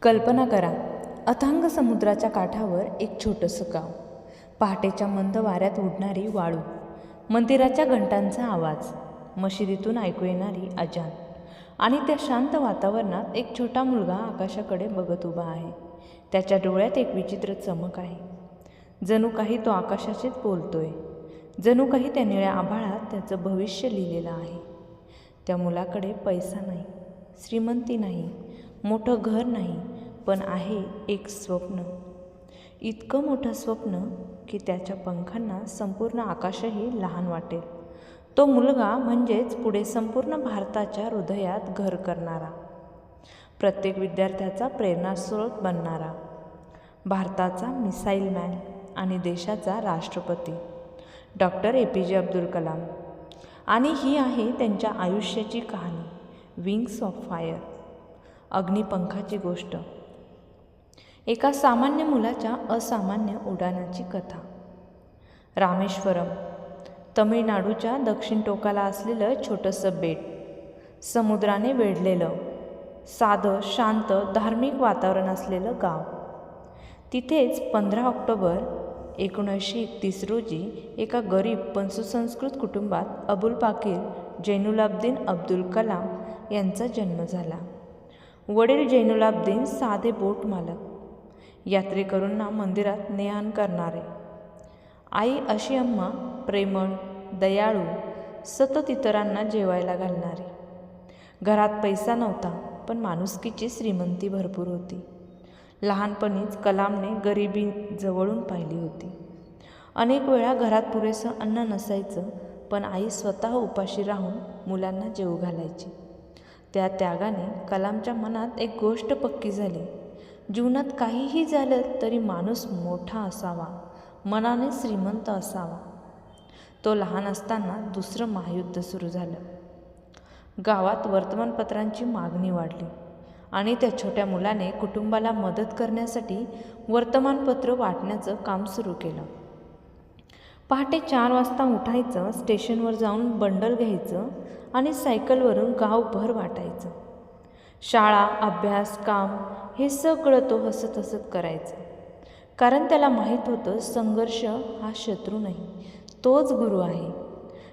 कल्पना करा, अथांग समुद्राच्या काठावर एक छोटंसं गाव, पहाटेच्या मंद वाऱ्यात उडणारी वाळू, मंदिराच्या घंटांचा आवाज, मशिदीतून ऐकू येणारी अजान, आणि त्या शांत वातावरणात एक छोटा मुलगा आकाशाकडे बघत उभा आहे. त्याच्या डोळ्यात एक विचित्र चमक आहे. जणू काही तो आकाशाशीच बोलतोय. जणू काही त्या निळ्या आभाळात त्याचं भविष्य लिहिलेलं आहे. त्या मुलाकडे पैसा नाही, श्रीमंती नाही, मोठं घर नाही, पण आहे एक स्वप्न. इतकं मोठं स्वप्न की त्याच्या पंखांना संपूर्ण आकाशही लहान वाटेल. तो मुलगा म्हणजेच पुढे संपूर्ण भारताच्या हृदयात घर करणारा, प्रत्येक विद्यार्थ्याचा प्रेरणास्रोत बनणारा, भारताचा मिसाईल मॅन आणि देशाचा राष्ट्रपती, डॉक्टर APJ अब्दुल कलाम. आणि ही आहे त्यांच्या आयुष्याची कहाणी, विंग्स ऑफ फायर, अग्निपंखाची गोष्ट. एका सामान्य मुलाच्या असामान्य उड्डाणाची कथा. रामेश्वरम, तमिळनाडूच्या दक्षिण टोकाला असलेलं छोटंसं बेट, समुद्राने वेढलेलं, साधं शांत धार्मिक वातावरण असलेलं गाव. तिथेच 15 ऑक्टोबर 1931 रोजी एका गरीब पण सुसंस्कृत कुटुंबात अबुल पाकीर जैनुलाब्दीन अब्दुल कलाम यांचा जन्म झाला. वडील जैनुलाब्दीन साधे बोट मालक, यात्रेकरूंना मंदिरात ने-आण करणारे. आई अशी अम्मा, प्रेमळ, दयाळू, सतत इतरांना जेवायला घालणारी. घरात पैसा नव्हता, पण माणुसकीची श्रीमंती भरपूर होती. लहानपणीच कलामने गरिबी जवळून पाहिली होती. अनेक वेळा घरात पुरेसं अन्न नसायचं, पण आई स्वतः उपाशी राहून मुलांना जेवू घालायची. त्या त्यागाने कलामच्या मनात एक गोष्ट पक्की झाली. जीवनात काहीही झालं तरी माणूस मोठा असावा, मनाने श्रीमंत असावा. तो लहान असताना दुसरं महायुद्ध सुरू झालं. गावात वर्तमानपत्रांची मागणी वाढली आणि त्या छोट्या मुलाने कुटुंबाला मदत करण्यासाठी वर्तमानपत्र वाटण्याचं काम सुरू केलं. पहाटे 4 वाजता उठायचं, स्टेशनवर जाऊन बंडल घ्यायचं आणि सायकलवरून गावभर वाटायचं. शाळा, अभ्यास, काम हे सगळं तो हसत हसत करायचा. कारण त्याला माहीत होतं, संघर्ष हा शत्रू नाही, तोच गुरु आहे.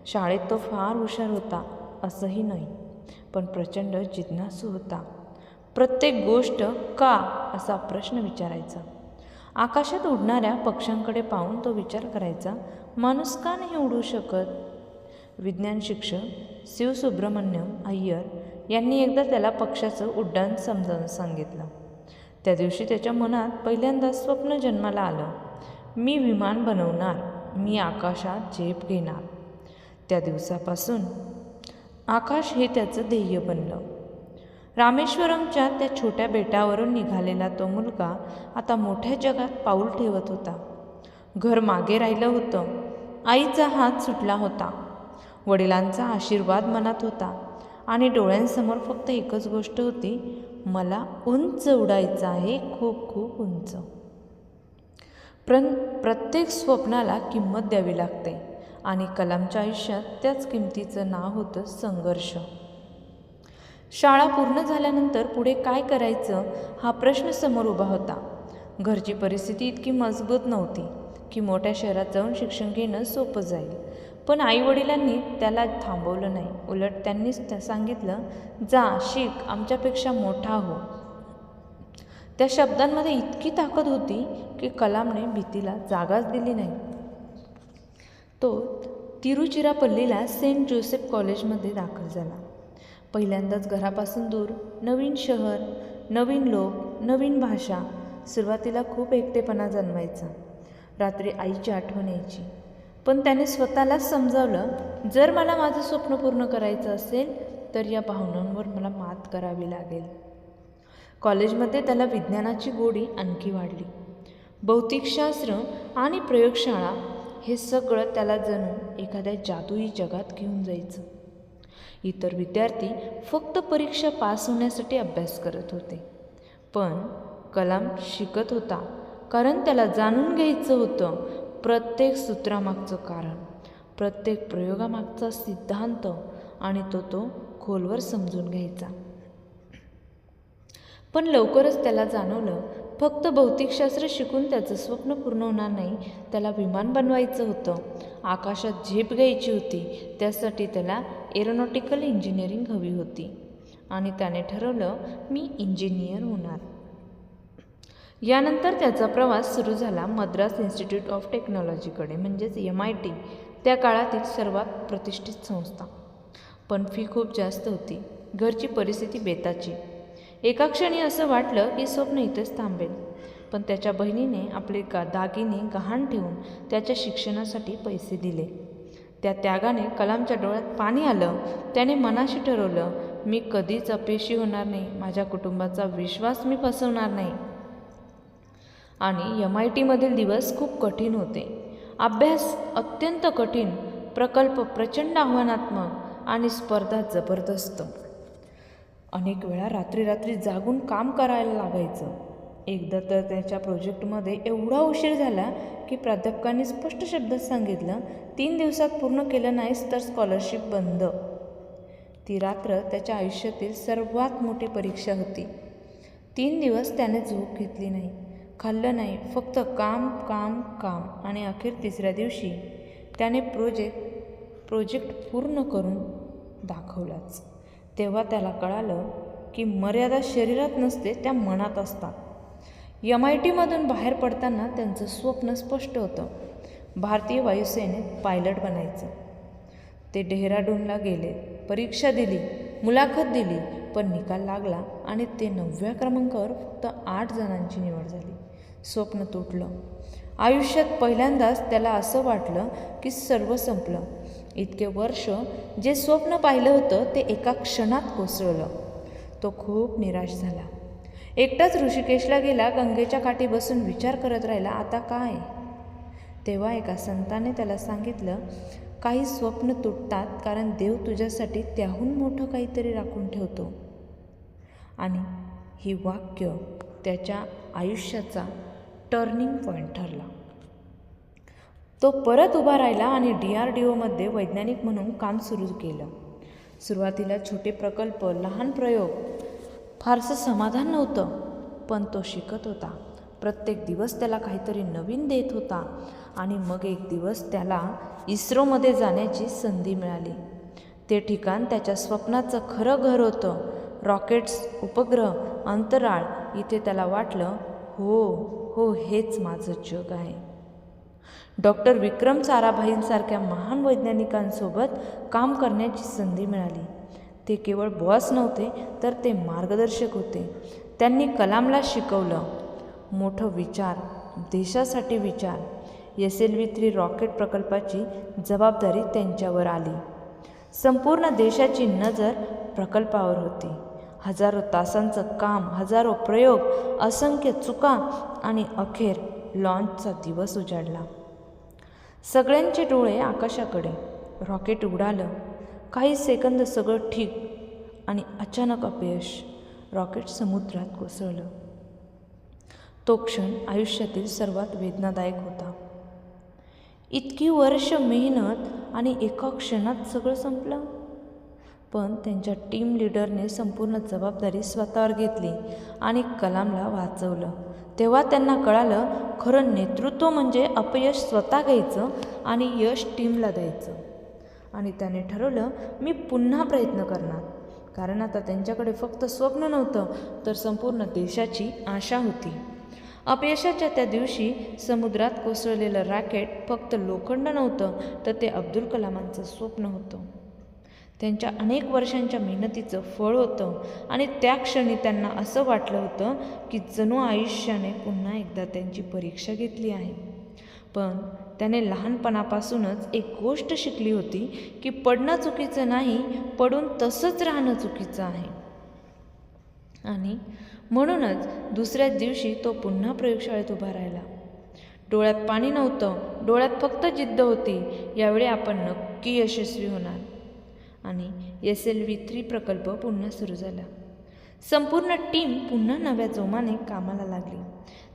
शाळेत तो फार हुशार होता असंही नाही, पण प्रचंड जिज्ञासू होता. प्रत्येक गोष्ट का असा प्रश्न विचारायचा. आकाशात उडणाऱ्या पक्ष्यांकडे पाहून तो विचार करायचा, माणूस का नाही उडू शकत. विज्ञान शिक्षक शिवसुब्रमण्यम अय्यर यांनी एकदा त्याला पक्षाचं उड्डाण समजावून सांगितलं. त्या दिवशी त्याच्या मनात पहिल्यांदा स्वप्न जन्माला आलं. मी विमान बनवणार, मी आकाशात झेप घेणार. त्या दिवसापासून आकाश हे त्याचं ध्येय बनलं. रामेश्वरमच्या त्या छोट्या बेटावरून निघालेला तो मुलगा आता मोठ्या जगात पाऊल ठेवत होता. घर मागे राहिलं होतं, आईचा हात सुटला होता, वडिलांचा आशीर्वाद मनात होता आणि डोळ्यांसमोर फक्त एकच गोष्ट होती, मला उंच उडायचं आहे, खूप खूप उंच. प्रत्येक स्वप्नाला किंमत द्यावी लागते आणि कलामच्या आयुष्यात त्याच किंमतीचं नाव होतं संघर्ष. शाळा पूर्ण झाल्यानंतर पुढे काय करायचं हा प्रश्न समोर उभा होता. घरची परिस्थिती इतकी मजबूत नव्हती की मोठ्या शहरात जाऊन शिक्षण घेणं सोपं जाईल, पण आईवडिलांनी त्याला थांबवलं नाही. उलट त्यांनीच सांगितलं, जा शिक, आमच्यापेक्षा मोठा हो. त्या शब्दांमध्ये इतकी ताकद होती की कलामने भीतीला जागाच दिली नाही. तो तिरुचिरापल्लीला सेंट जोसेफ कॉलेजमध्ये दाखल झाला. पहिल्यांदाच घरापासून दूर, नवीन शहर, नवीन लोक, नवीन भाषा. सुरुवातीला खूप एकटेपणा जाणवायचा. रात्री आईची आठवण यायची, पण त्याने स्वतःलाच समजावलं, जर मला माझं स्वप्न पूर्ण करायचं असेल तर या भावनांवर मला मात करावी लागेल. कॉलेजमध्ये त्याला विज्ञानाची गोडी आणखी वाढली. भौतिकशास्त्र आणि प्रयोगशाळा हे सगळं त्याला जणू एखाद्या जादुई जगात घेऊन जायचं. इतर विद्यार्थी फक्त परीक्षा पास होण्यासाठी अभ्यास करत होते, पण कलाम शिकत होता कारण त्याला जाणून घ्यायचं होतं प्रत्येक सूत्रामागचं कारण, प्रत्येक प्रयोगामागचा सिद्धांत, आणि तो खोलवर समजून घ्यायचा. पण लवकरच त्याला जाणवलं, फक्त भौतिकशास्त्र शिकून त्याचं स्वप्न पूर्ण होणार नाही. त्याला विमान बनवायचं होतं, आकाशात झेप घ्यायची होती. त्यासाठी त्याला एरोनॉटिकल इंजिनिअरिंग हवी होती आणि त्याने ठरवलं, मी इंजिनियर होणार. यानंतर त्याचा प्रवास सुरू झाला मद्रास इन्स्टिट्यूट ऑफ टेक्नॉलॉजीकडे, म्हणजेच MIT, त्या काळातील सर्वात प्रतिष्ठित संस्था. पण फी खूप जास्त होती, घरची परिस्थिती बेताची. एका क्षणी असं वाटलं की स्वप्न इथेच थांबेल. पण त्याच्या बहिणीने आपले दागिने गहाण ठेवून त्याच्या शिक्षणासाठी पैसे दिले. त्या त्यागाने कलामच्या डोळ्यात पाणी आलं. त्याने मनाशी ठरवलं, मी कधीच अपयशी होणार नाही, माझ्या कुटुंबाचा विश्वास मी फसवणार नाही. आणि MITमधील दिवस खूप कठीण होते. अभ्यास अत्यंत कठीण, प्रकल्प प्रचंड आव्हानात्मक आणि स्पर्धा जबरदस्त. अनेक वेळा रात्री जागून काम करायला लागायचं. एकदा तर त्याच्या प्रोजेक्टमध्ये एवढा उशीर झाला की प्राध्यापकांनी स्पष्ट शब्दात सांगितलं, 3 दिवसात पूर्ण केलं नाहीस तर स्कॉलरशिप बंद. ती रात्र त्याच्या आयुष्यातील सर्वात मोठी परीक्षा होती. 3 दिवस त्याने झोप घेतली नाही, खाल्लं नाही, फक्त काम काम काम. आणि अखेर 3ऱ्या दिवशी त्याने प्रोजेक्ट पूर्ण करून दाखवलाच. तेव्हा त्याला कळालं की मर्यादा शरीरात नसते, त्या मनात असतात. MITमधून बाहेर पडताना त्यांचं स्वप्न स्पष्ट होतं, भारतीय वायुसेनेत पायलट बनायचं. ते डेहराडूनला गेले, परीक्षा दिली, मुलाखत दिली, पण निकाल लागला आणि ते 9व्या क्रमांकावर फक्त 8 जणांची निवड झाली. स्वप्न तुटलं. आयुष्यात पहिल्यांदाच त्याला असं वाटलं की सर्व संपलं. इतके वर्ष जे स्वप्न पाहिलं होतं ते एका क्षणात कोसळलं. तो खूप निराश झाला. एकटाच ऋषिकेशला गेला, गंगेच्या काठी बसून विचार करत राहिला, आता काय? तेव्हा एका संताने त्याला सांगितलं, काही स्वप्न तुटतात कारण देव तुझ्यासाठी त्याहून मोठं काहीतरी राखून ठेवतो. आणि ही वाक्य त्याच्या आयुष्याचा टर्निंग पॉईंट ठरला. तो परत उभा राहिला आणि DRDOमध्ये वैज्ञानिक म्हणून काम सुरू केलं. सुरुवातीला छोटे प्रकल्प, लहान प्रयोग, फारसं समाधान नव्हतं, पण तो शिकत होता. प्रत्येक दिवस त्याला काहीतरी नवीन देत होता. आणि मग एक दिवस त्याला इस्रोमध्ये जाण्याची संधी मिळाली. ते ठिकाण त्याच्या स्वप्नाचं खरं घर होतं. रॉकेट्स, उपग्रह, अंतराळ. इथे त्याला वाटलं, हो, हेच माझं जग आहे. डॉक्टर विक्रम साराभाईंसारख्या महान वैज्ञानिकांसोबत काम करण्याची संधी मिळाली. ते केवळ बॉस नव्हते, तर ते मार्गदर्शक होते. त्यांनी कलामला शिकवलं, मोठं विचार, देशासाठी विचार. SLV-3 रॉकेट प्रकल्पाची जबाबदारी त्यांच्यावर आली. संपूर्ण देशाची नजर प्रकल्पावर होती. हजारो तासांचं काम, हजारो प्रयोग, असंख्य चुका आणि अखेर लॉन्चचा दिवस उजाडला. सगळ्यांचे डोळे आकाशाकडे. रॉकेट उडालं. काही सेकंद सगळं ठीक आणि अचानक अपयश. रॉकेट समुद्रात कोसळलं. तो क्षण आयुष्यातील सर्वात वेदनादायक होता. इतकी वर्ष मेहनत आणि एका क्षणात सगळं संपलं. पण त्यांच्या टीम लीडरने संपूर्ण जबाबदारी स्वतःवर घेतली आणि कलामला वाचवलं. तेव्हा त्यांना कळालं, खरं नेतृत्व म्हणजे अपयश स्वतः घ्यायचं आणि यश टीमला द्यायचं. आणि त्याने ठरवलं, मी पुन्हा प्रयत्न करणार. कारण आता त्यांच्याकडे फक्त स्वप्न नव्हतं, तर संपूर्ण देशाची आशा होती. अपयशाच्या त्या दिवशी समुद्रात कोसळलेलं रॉकेट फक्त लोखंड नव्हतं, तर ते अब्दुल कलामांचं स्वप्न होतं. त्यांच्या अनेक वर्षांच्या मेहनतीचं फळ होतं. आणि त्या क्षणी त्यांना असं वाटलं होतं की जणू आयुष्याने पुन्हा एकदा त्यांची परीक्षा घेतली आहे. पण त्याने लहानपणापासूनच एक गोष्ट शिकली होती की पडणं चुकीचं नाही, पडून तसंच राहणं चुकीचं आहे. आणि म्हणूनच दुसऱ्याच दिवशी तो पुन्हा प्रयोगशाळेत उभा राहिला. डोळ्यात पाणी नव्हतं, डोळ्यात फक्त जिद्द होती. यावेळी आपण नक्की यशस्वी होणार. आणि SLV-3 प्रकल्प पुन्हा सुरू झाला. संपूर्ण टीम पुन्हा नव्या जोमाने कामाला लागली.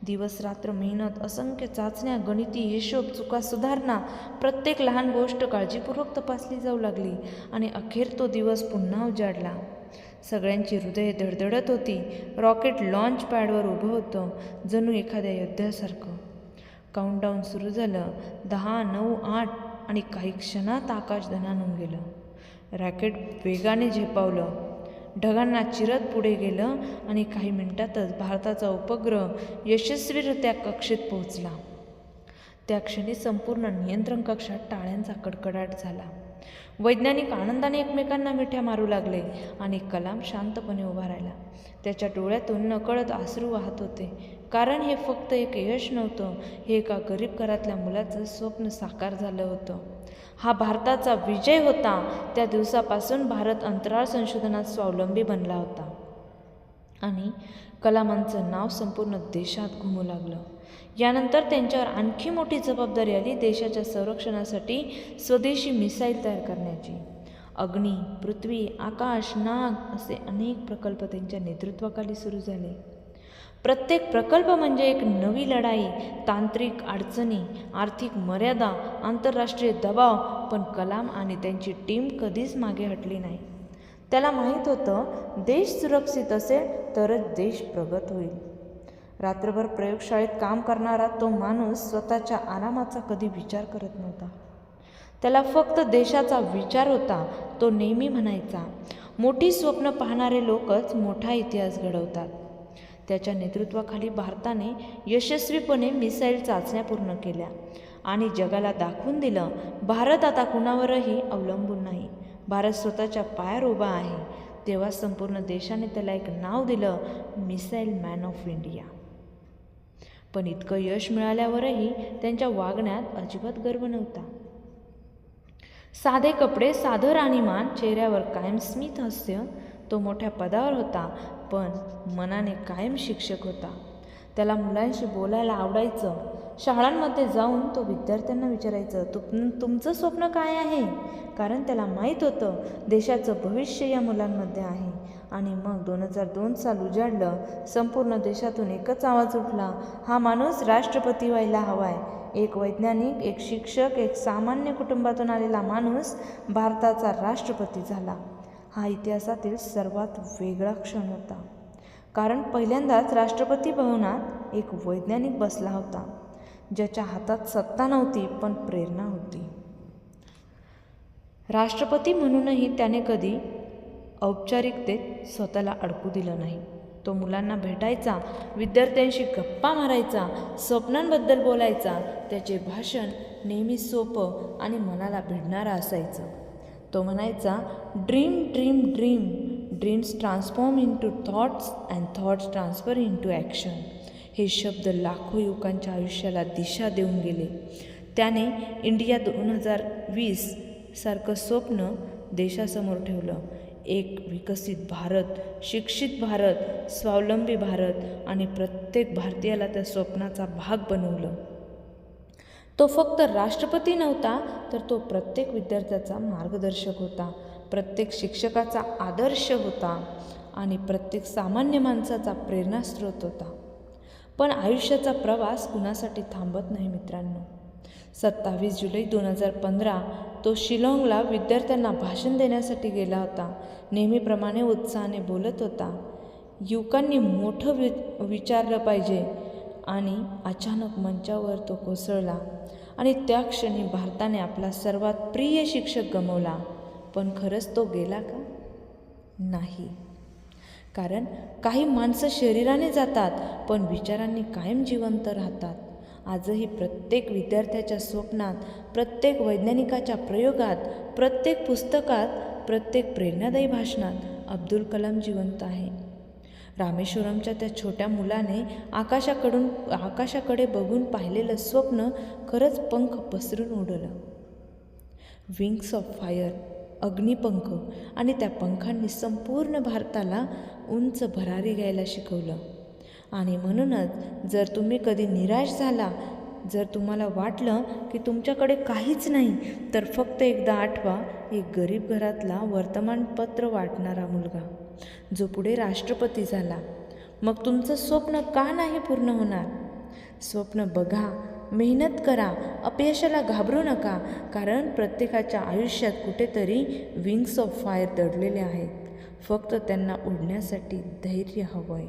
दिवस रात्र मेहनत, असंख्य चाचण्या, गणिती हिशोब, चुका सुधारणा. प्रत्येक लहान गोष्ट काळजीपूर्वक तपासली जाऊ लागली. आणि अखेर तो दिवस पुन्हा उजाडला. सगळ्यांची हृदये धडधडत होती. रॉकेट लॉन्च पॅडवर उभं होतं, जणू एखाद्या योद्ध्यासारखं. काउंटडाऊन सुरू झालं. 10, 9, 8 आणि काही क्षणात आकाश धनानून गेलं. रॉकेट वेगाने झेपावलं, ढगांना चिरत पुढे गेलं आणि काही मिनिटातच भारताचा उपग्रह यशस्वीरित्या कक्षेत पोहोचला. त्या क्षणी संपूर्ण नियंत्रण कक्षात टाळ्यांचा कडकडाट झाला. वैज्ञानिक आनंदाने एकमेकांना मिठ्या मारू लागले आणि कलाम शांतपणे उभा राहिला. त्याच्या डोळ्यातून नकळत अश्रू वाहत होते, कारण हे फक्त एक यश नव्हतं, हे एका गरीब घरातल्या मुलाचं स्वप्न साकार झालं होतं. हा भारताचा विजय होता. त्या दिवसापासून भारत अंतराळ संशोधनात स्वावलंबी बनला होता आणि कलामांचं नाव संपूर्ण देशात घुमू लागलं. यानंतर त्यांच्यावर आणखी मोठी जबाबदारी आली, देशाच्या संरक्षणासाठी स्वदेशी मिसाईल तयार करण्याची. अग्नी, पृथ्वी, आकाश, नाग असे अनेक प्रकल्प त्यांच्या नेतृत्वाखाली सुरू झाले. प्रत्येक प्रकल्प म्हणजे एक नवी लढाई, तांत्रिक अडचणी, आर्थिक मर्यादा, आंतरराष्ट्रीय दबाव. पण कलाम आणि त्यांची टीम कधीच मागे हटली नाही. त्याला माहीत होतं, देश सुरक्षित असेल तरच देश प्रगत होईल. रात्रभर प्रयोगशाळेत काम करणारा तो माणूस स्वतःच्या आरामाचा कधी विचार करत नव्हता. त्याला फक्त देशाचा विचार होता. तो नेहमी म्हणायचा, मोठी स्वप्न पाहणारे लोकच मोठा इतिहास घडवतात. त्याच्या नेतृत्वाखाली भारताने यशस्वीपणे मिसाईल चाचण्या पूर्ण केल्या आणि जगाला दाखवून दिलं, भारत आता कुणावरही अवलंबून नाही. भारत स्वतःच्या पायावर उभा आहे. तेव्हा संपूर्ण देशाने त्याला एक नाव दिलं, मिसाईल मॅन ऑफ इंडिया. पण इतकं यश मिळाल्यावरही त्यांच्या वागण्यात अजिबात गर्व नव्हता. साधे कपडे, साधं राणीमान, चेहऱ्यावर कायम स्मित हास्य. तो मोठ्या पदावर होता, पण मनाने कायम शिक्षक होता. त्याला मुलांशी बोलायला आवडायचं. शाळांमध्ये जाऊन तो विद्यार्थ्यांना विचारायचं, तुमचं स्वप्न काय आहे? कारण त्याला माहीत होतं, देशाचं भविष्य या मुलांमध्ये आहे. आणि मग 2002 साल उजाडलं. संपूर्ण देशातून एकच आवाज उठला, हा माणूस राष्ट्रपती व्हायला हवाय. एक वैज्ञानिक, एक शिक्षक, एक सामान्य कुटुंबातून आलेला माणूस भारताचा राष्ट्रपती झाला. हा इतिहासातील सर्वात वेगळा क्षण होता, कारण पहिल्यांदाच राष्ट्रपती भवनात एक वैज्ञानिक बसला होता, ज्याच्या हातात सत्ता नव्हती पण प्रेरणा होती. राष्ट्रपती म्हणूनही त्याने कधी औपचारिकतेत स्वतःला अडकू दिलं नाही. तो मुलांना भेटायचा, विद्यार्थ्यांशी गप्पा मारायचा, स्वप्नांबद्दल बोलायचा. त्याचे भाषण नेहमी सोपं आणि मनाला भिडणारं असायचं. तो म्हणायचा, dream dream dream, dreams transform into thoughts and thoughts transfer into action. हे शब्द लाखो युवकांच्या आयुष्याला दिशा देऊन गेले. त्याने इंडिया 2020 सारखं स्वप्न देशासमोर ठेवलं. एक विकसित भारत, शिक्षित भारत, स्वावलंबी भारत आणि प्रत्येक भारतीयाला त्या स्वप्नाचा भाग बनवलं. तो फक्त राष्ट्रपती नव्हता, तर तो प्रत्येक विद्यार्थ्याचा मार्गदर्शक होता, प्रत्येक शिक्षकाचा आदर्श होता आणि प्रत्येक सामान्य माणसाचा प्रेरणास्रोत होता. पण आयुष्याचा प्रवास कुणासाठी थांबत नाही मित्रांनो. 27 जुलै 2015 तो शिलाँगला विद्यार्थ्यांना भाषण देण्यासाठी गेला होता. नेहमीप्रमाणे उत्साहाने बोलत होता. युवकांनी मोठं विचारलं पाहिजे. आणि अचानक मंचावर तो कोसळला आणि त्या क्षणी भारताने आपला सर्वात प्रिय शिक्षक गमावला. पण खरंच तो गेला का? नाही. कारण काही माणसं शरीराने जातात, पण विचारांनी कायम जिवंत राहतात. आजही प्रत्येक विद्यार्थ्याच्या स्वप्नात, प्रत्येक वैज्ञानिकाच्या प्रयोगात, प्रत्येक पुस्तकात, प्रत्येक प्रेरणादायी भाषणात अब्दुल कलाम जिवंत आहे. रामेश्वरमच्या त्या छोट्या मुलाने आकाशाकडे बघून पाहिलेलं स्वप्न खरंच पंख पसरून उडलं. Wings of fire, Agnipankh. आणि त्या पंखांनी संपूर्ण भारताला उंच भरारी घ्यायला शिकवलं. आणि म्हणूनच जर तुम्ही कधी निराश झाला, जर तुम्हाला वाटलं की तुमच्याकडे काहीच नाही, तर फक्त एकदा आठवा, एक गरीब घरातला वर्तमानपत्र वाटणारा मुलगा जो पुढे राष्ट्रपती झाला. मग तुमचं स्वप्न का नाही पूर्ण होणार? स्वप्न बघा, मेहनत करा, अपयशाला घाबरू नका, कारण प्रत्येकाच्या आयुष्यात कुठेतरी विंग्स ऑफ फायर दडलेले आहेत. फक्त त्यांना उडण्यासाठी धैर्य हवंय.